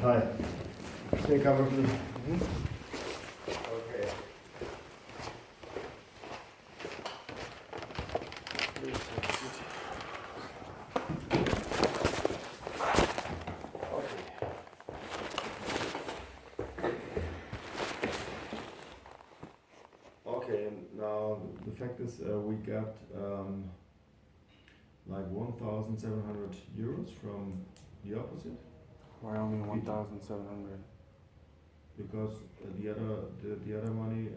Hi. Stay covered, please. Okay. Okay, now the fact is we got like 1,700 euros from the opposite. Why only 1,700? Because the other money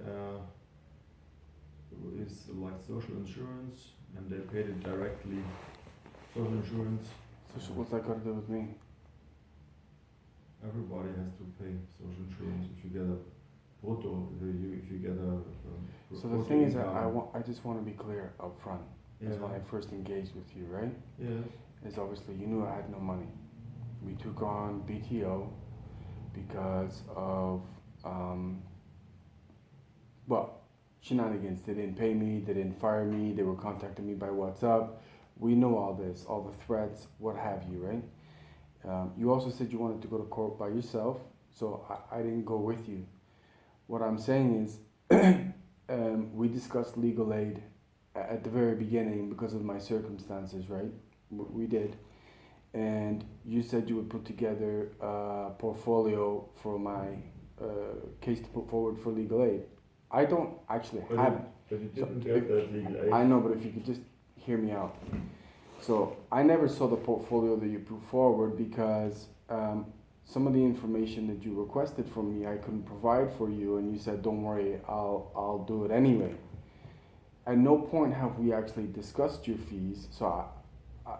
is like social insurance, and they paid it directly. Social insurance. So what's that got to do with me? Everybody has to pay social insurance if you get a brutto. If you get a. So the thing is that I just want to be clear up front. Yeah. Is when I first engaged with you, right? Yes. Is obviously you knew I had no money. We took on BTO because of shenanigans. They didn't pay me. They didn't fire me. They were contacting me by WhatsApp. We know all this, all the threats, what have you, right? You also said you wanted to go to court by yourself, so I didn't go with you. What I'm saying is, we discussed legal aid at the very beginning because of my circumstances, right? We did. And you said you would put together a portfolio for my case to put forward for legal aid. I don't actually have it. But you didn't get that legal aid. I know, but if you could just hear me out. So I never saw the portfolio that you put forward because some of the information that you requested from me I couldn't provide for you, and you said, "Don't worry, I'll do it anyway." At no point have we actually discussed your fees. So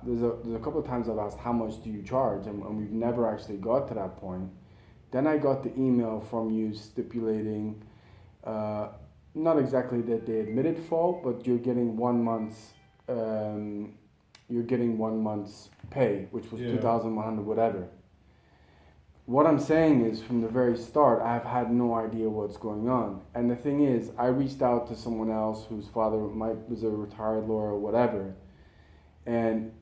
there's a couple of times I've asked, "How much do you charge?" and we've never actually got to that point. Then I got the email from you stipulating, not exactly that they admitted fault, but you're getting 1 month's. You're getting 1 month's pay, which was 2,100 whatever. What I'm saying is, from the very start, I've had no idea what's going on. And the thing is, I reached out to someone else whose father was a retired lawyer or whatever. And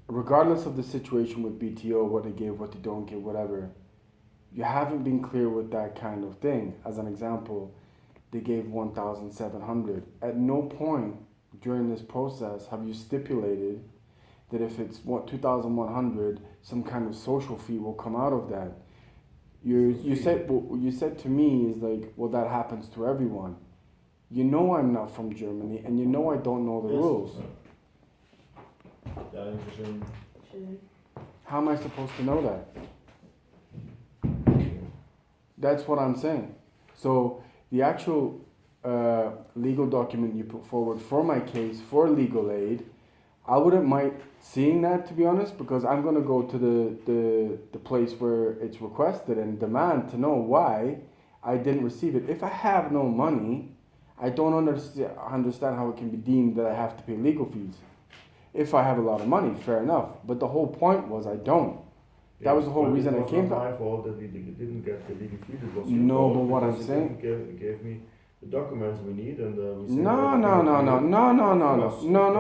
regardless of the situation with BTO, what they give, what they don't give, whatever, you haven't been clear with that kind of thing. As an example, they gave 1,700. At no point during this process have you stipulated that if it's 2,100, some kind of social fee will come out of that. You said to me is like, well, that happens to everyone. You know I'm not from Germany, and you know I don't know the rules. How am I supposed to know that? That's what I'm saying. So the actual legal document you put forward for my case for legal aid, I wouldn't mind seeing that, to be honest, because I'm going to go to the place where it's requested and demand to know why I didn't receive it. If I have no money, I don't understand how it can be deemed that I have to pay legal fees. If I have a lot of money, fair enough. But the whole point was I don't. That was the whole reason I came to. It was not my fault that we didn't get the legal fees. It was no, but what I'm saying. Gave me the documents we need, and we sent No,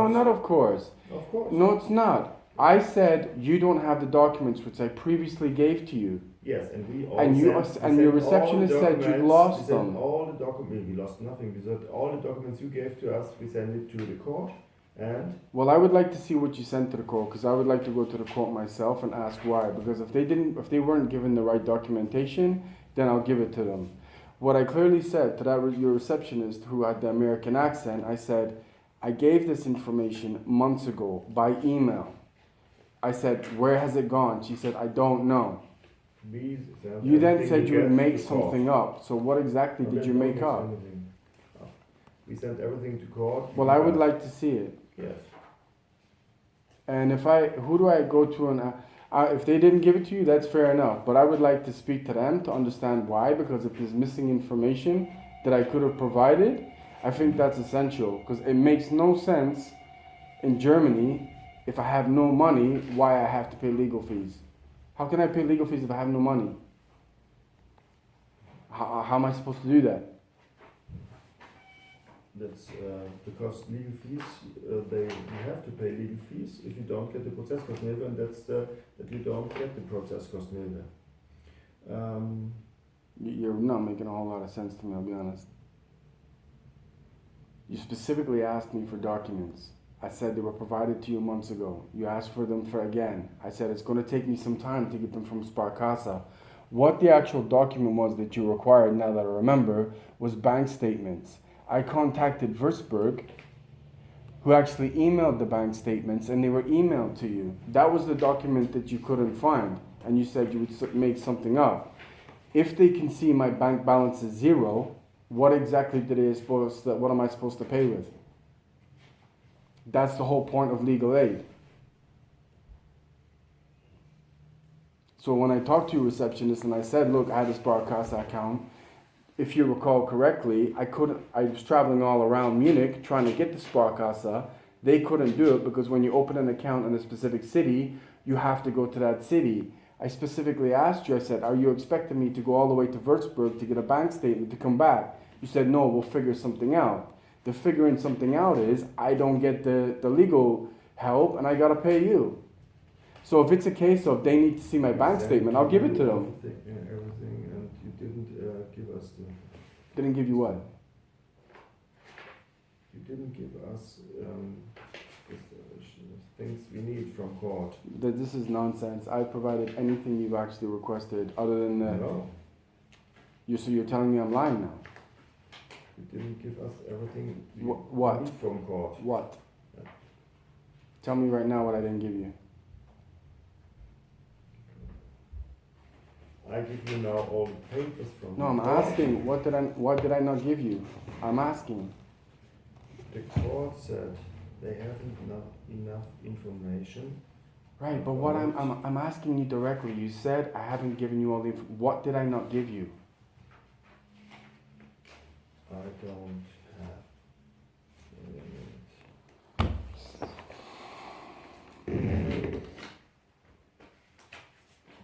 not of course. Of course. No, it's not. I said you don't have the documents which I previously gave to you. Yes, and we all and your receptionist said you lost them. All the documents, we lost nothing. We said all the documents you gave to us, we sent it to the court. And well, I would like to see what you sent to the court, because I would like to go to the court myself and ask why. Because if they weren't given the right documentation, then I'll give it to them. What I clearly said to your receptionist who had the American accent, I said, I gave this information months ago by email. I said, where has it gone? She said, I don't know. You then said you would make something up. So what exactly did you make up? We sent everything to court. Well, I would like to see it. Yes. And who do I go to? And if they didn't give it to you, that's fair enough. But I would like to speak to them to understand why, because if there's missing information that I could have provided, I think that's essential. Because it makes no sense in Germany, if I have no money, why I have to pay legal fees. How can I pay legal fees if I have no money? How am I supposed to do that? That's because legal fees, you have to pay legal fees if you don't get the Prozesskostnehilfe, and that's that you don't get the Prozesskostnehilfe. You're not making a whole lot of sense to me, I'll be honest. You specifically asked me for documents. I said they were provided to you months ago. You asked for them for again. I said it's going to take me some time to get them from Sparkassa. What the actual document was that you required, now that I remember, was bank statements. I contacted Würzburg, who actually emailed the bank statements, and they were emailed to you. That was the document that you couldn't find, and you said you would make something up. If they can see my bank balance is zero, what exactly what am I supposed to pay with? That's the whole point of legal aid. So when I talked to your receptionist and I said, look, I had a Sparkassa account, if you recall correctly, I was traveling all around Munich trying to get the Sparkassa. They couldn't do it because when you open an account in a specific city, you have to go to that city. I specifically asked you, I said, are you expecting me to go all the way to Würzburg to get a bank statement to come back? You said, no, we'll figure something out. The figuring something out is I don't get the legal help and I gotta pay you. So if it's a case of they need to see my bank statement, I'll give it to them. Everything, and you didn't give us the. Didn't give you what? You didn't give us things we need from court. This is nonsense. I provided anything you've actually requested other than the. No. So you're telling me I'm lying now? You didn't give us everything we what? need from court. What? Yeah. Tell me right now what I didn't give you. I give you now all the papers from. No, I'm asking. What did I not give you? I'm asking. The court said they haven't enough information. Right, but what I'm asking you directly. You said I haven't given you all the information. What did I not give you? I don't have.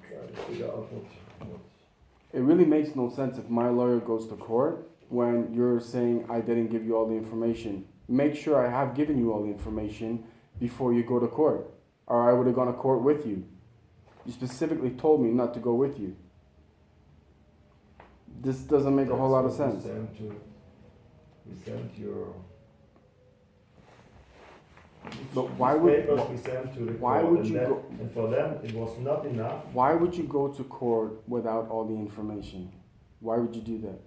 Try to figure out what. It really makes no sense if my lawyer goes to court when you're saying I didn't give you all the information. Make sure I have given you all the information before you go to court, or I would have gone to court with you. You specifically told me not to go with you. This doesn't make a whole lot of sense. We sent your. But why would papers we sent to the why court, would and you that, go? and for them it was not enough. Why would you go to court without all the information? Why would you do that?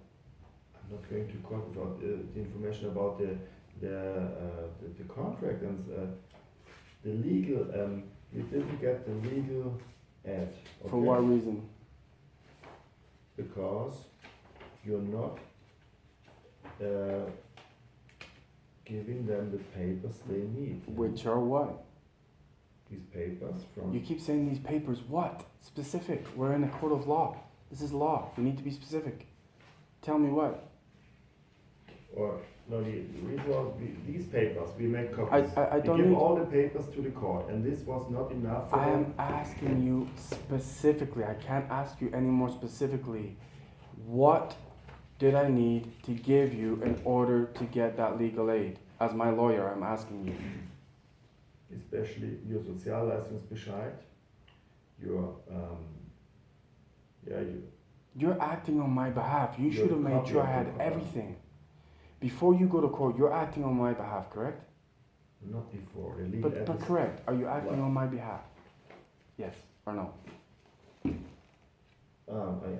I'm not going to court without the information about the contract and the legal. We didn't get the legal ad. Okay? For what reason? Because you're not giving them the papers they need. Which are what? These papers from. You keep saying these papers. What? Specific. We're in a court of law. This is law. You need to be specific. Tell me what. Or no, these papers we make copies. I don't we give need all the papers to the court, and this was not enough. For I am them. asking you specifically. I can't ask you any more specifically. What did I need to give you in order to get that legal aid? As my lawyer, I'm asking you. Especially your Sozialleistungsbescheid, your You're acting on my behalf. You Your should have made copy sure of I the had contract. everything. Before you go to court, you're acting on my behalf, correct? not before the legal But correct. Are you acting What? on my behalf? Yes or no? I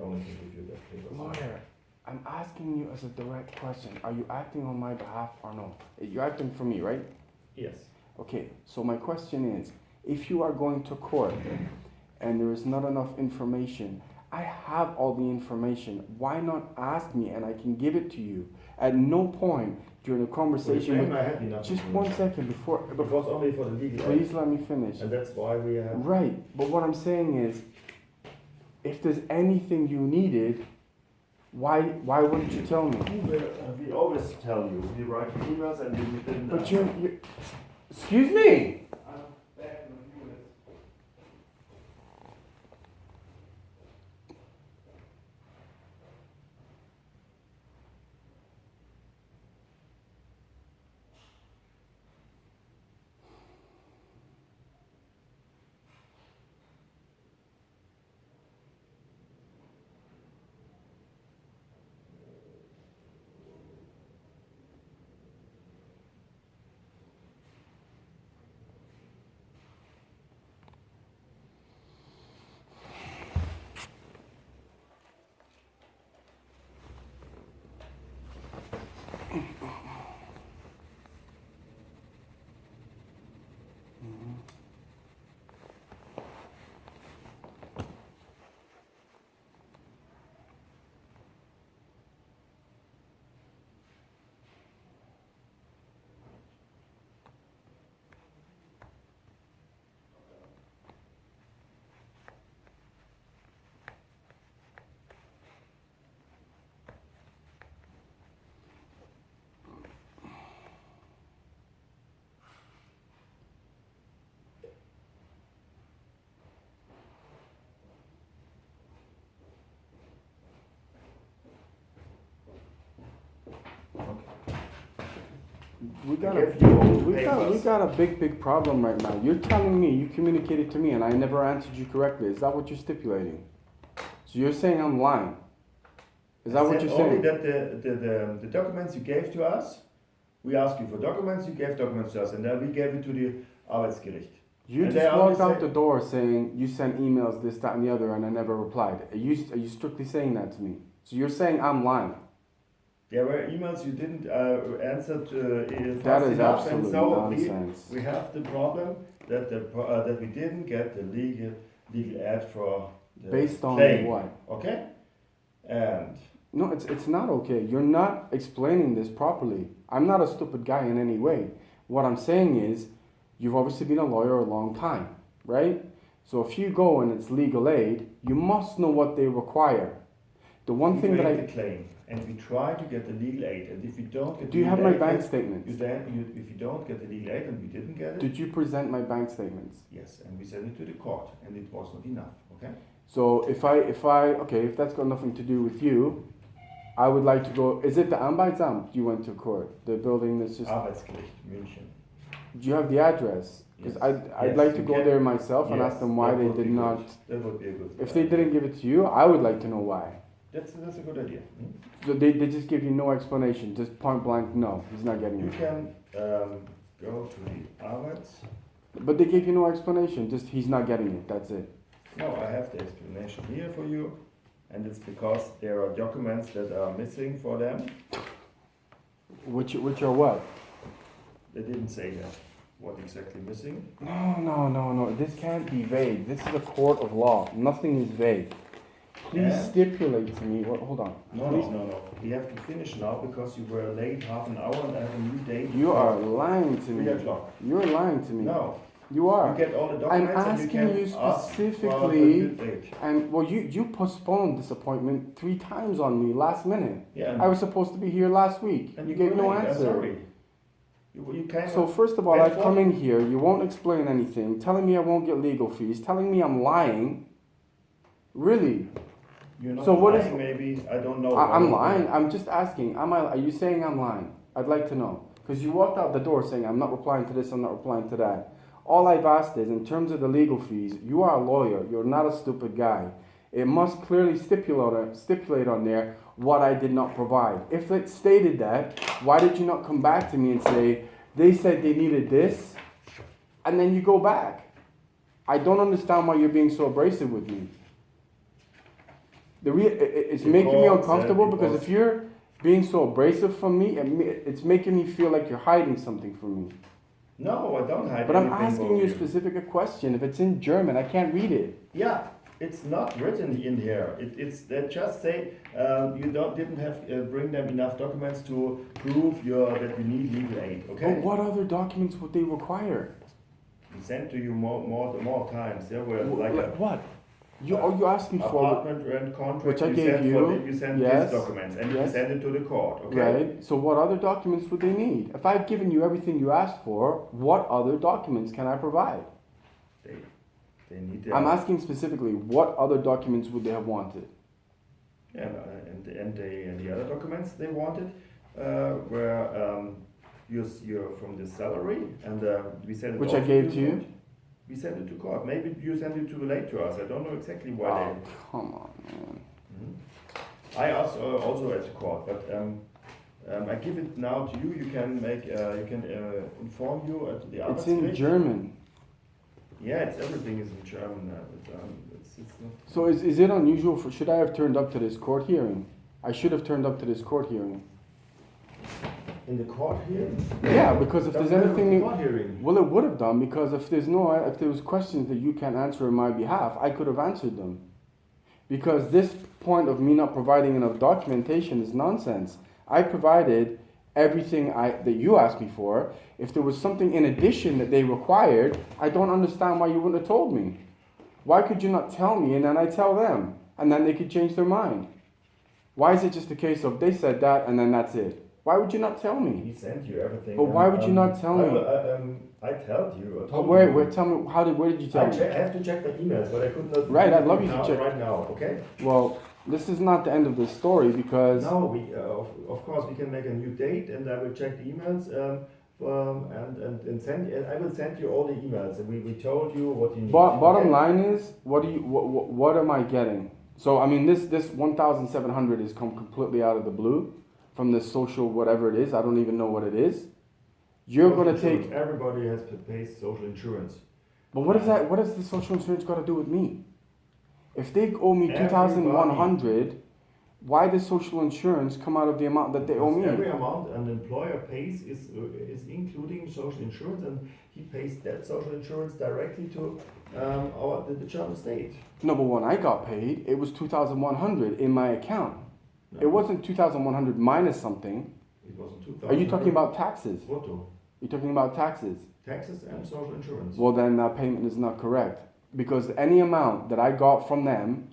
only can give you that paper. Lawyer, I'm asking you as a direct question. Are you acting on my behalf or no? You're acting for me, right? Yes. Okay, so my question is, if you are going to court and there is not enough information, I have all the information. Why not ask me and I can give it to you? At no point during the conversation with... I had enough Just information. 1 second before... It was only for the legal aid. Please let me finish. And that's why we have... Right, but what I'm saying is, if there's anything you needed, why wouldn't you tell me? We always tell you. We write emails and you didn't... But you're... Excuse me! got a big problem right now. You're telling me you communicated to me and I never answered you correctly. Is that what you're stipulating? So you're saying I'm lying. Is that what you're saying? Only that the documents you gave to us, we asked you for documents, you gave documents to us, and then we gave it to the Arbeitsgericht. You and just walked out the door saying you sent emails, this, that, and the other, and I never replied. Are you strictly saying that to me? So you're saying I'm lying? There were emails you didn't answer fast that is enough, absolute and so nonsense. we have the problem that that we didn't get the legal ad for the based on claim. what? Okay, and no, it's not okay. You're not explaining this properly. I'm not a stupid guy in any way. What I'm saying is, you've obviously been a lawyer a long time, right? So if you go and it's legal aid, you must know what they require. The one thing that the claim, and we try to get the legal aid, and if we don't get, do you have my bank statements? If you don't get the legal aid, and we didn't get it. Did you present my bank statements? Yes, and we sent it to the court, and it was not enough. Okay. So if that's got nothing to do with you, I would like to go. Is it the Arbeitsamt you went to court? The building that's just. Arbeitsgericht, München. Do you have the address? Because Yes. I'd like to go there myself and ask them why they did not. That would be a good. If they didn't give it to you, I would like to know why. That's a good idea. So they just give you no explanation, just point blank, no, he's not getting You it. can go to the Arbeits. But they gave you no explanation, just he's not getting it, that's it. No, I have the explanation here for you, and it's because there are documents that are missing for them. Which are what? They didn't say that. What exactly missing? No, this can't be vague. This is a court of law, nothing is vague. Please stipulate to me, hold on. No. We have to finish now because you were late half an hour and I have a new date. You are lying to me. 3 o'clock. You're lying to me. No. You are. You get all the I'm documents asking and you you can specifically, ask and well, you postponed this appointment 3 times on me last minute. Yeah. I was supposed to be here last week. And you gave no late. answer. Sorry. You can't. So first of all, I've come in here, you won't explain anything, telling me I won't get legal fees, telling me I'm lying. Really? You're not so what lying, is? Maybe I don't know. I'm lying. I'm just asking. Are you saying I'm lying? I'd like to know because you walked out the door saying I'm not replying to this. I'm not replying to that. All I've asked is, in terms of the legal fees, you are a lawyer. You're not a stupid guy. It must clearly stipulate on there what I did not provide. If it stated that, why did you not come back to me and say they said they needed this, and then you go back? I don't understand why you're being so abrasive with me. It's making me uncomfortable because if you're being so abrasive from me, it's making me feel like you're hiding something from me. No, I don't hide. But I'm asking you a specific question. If it's in German, I can't read it. Yeah, it's not written in here. They just say you didn't have bring them enough documents to prove that you need legal aid. Okay. But what other documents would they require? We sent to you more times. There were what? You asking for apartment rent contract, which I gave you. You sent yes, these documents and yes. you sent it to the court. Okay. Right. So what other documents would they need? If I've given you everything you asked for, what other documents can I provide? They need. I'm asking specifically, what other documents would they have wanted? Yeah, and the other documents they wanted were your from the salary, and we sent it. Which I gave to you. We sent it to court. Maybe you sent it too late to us. I don't know exactly why. Oh, come on, man. Mm-hmm. I asked also at the court, but I give it now to you. You can inform you at the other. It's in German. Yeah, everything is in German. It's not. So is it unusual should I have turned up to this court hearing? I should have turned up to this court hearing. In the court hearing? Yeah, because if there's anything, court hearing. Well, it would have done because if there was questions that you can't answer on my behalf, I could have answered them. Because this point of me not providing enough documentation is nonsense. I provided everything that you asked me for. If there was something in addition that they required, I don't understand why you wouldn't have told me. Why could you not tell me and then I tell them and then they could change their mind? Why is it just a case of they said that and then that's it? Why would you not tell me? He sent you everything. But why would you not tell me? I told you. Where? Tell me. Where did you tell me? I have to check the emails, but I could not. Right, I'd love you to check right now. Okay. Well, this is not the end of the story because. No, we of course we can make a new date, and I will check the emails and I will send you all the emails. We told you what you need. Bottom line is, what am I getting? So I mean, this 1,700 is come completely out of the blue from this social whatever it is. I don't even know what it is. You're Social gonna take. insurance. Everybody has to pay social insurance. But what is that? What does the social insurance got to do with me? If they owe me 2,100, why does social insurance come out of the amount that they owe me? Every amount an employer pays is including social insurance, and he pays that social insurance directly to the German state. No, but when I got paid, it was 2,100 in my account. No. It wasn't 2,100 minus something. It wasn't 2,000. Are you talking about taxes? Brutto. You're talking about taxes. Taxes and social insurance. Well, then that payment is not correct. Because any amount that I got from them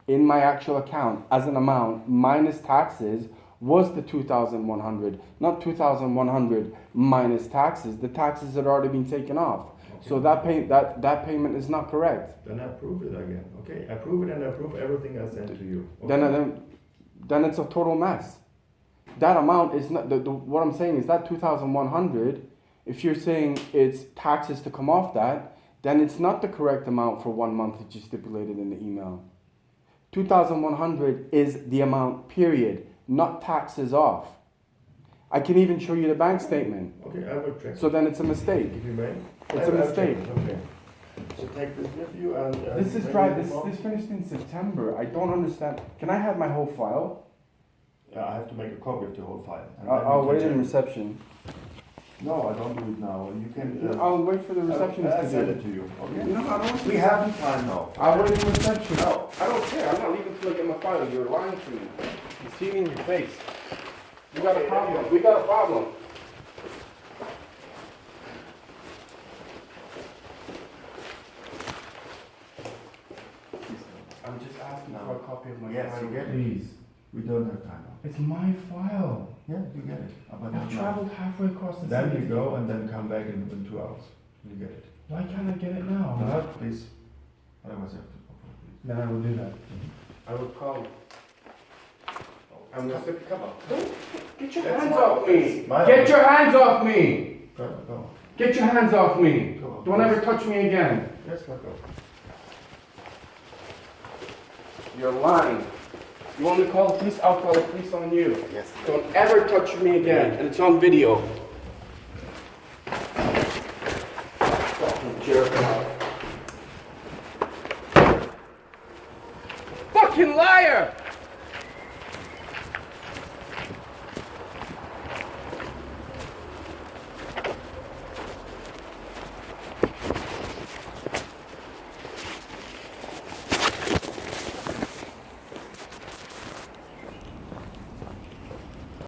in my actual account as an amount minus taxes was the 2,100, not 2,100 minus taxes. The taxes had already been taken off. Okay. So that payment is not correct. Then I prove it again. Okay, I prove it and I prove everything I sent to you. Okay. Then it's a total mess. That amount is not, what I'm saying is that 2,100, if you're saying it's taxes to come off that, then it's not the correct amount for 1 month that you stipulated in the email. 2,100 is the amount, period, not taxes off. I can even show you the bank statement. Okay, I will check. So then it's a mistake. If you may. It's a mistake. Okay. So take this with you and... this is dry. This finished in September. I don't understand. Can I have my whole file? Yeah, I have to make a copy of the whole file. I'll wait in reception. No, I don't do it now. You can... I'll wait for the receptionist I'll to send do it to you. Okay? No, I don't. We have the time now. I'll wait in reception. No, I don't care. I'm not leaving till I get my file. You're lying to me. You see it in your face. We got a problem. We got a problem. I'm just asking for a copy of my Yes, file. you get it. Please. We don't have time now. It's my file. Yeah, you get it. But I've traveled halfway across the then city. you go and then come back in 2 hours. You get it. Why can't I get it now? No, please. Otherwise I have to... Then I will do that. I will call. I'm gonna say, come on. Get your hands off me! Get your hands off me! Go. Get your hands off me! Go. Don't ever touch me again. Yes, go. You're lying. You want me to call the police? I'll call the police on you. Yes. Don't ever touch me again. And it's on video. Fucking jerk off. Fucking liar!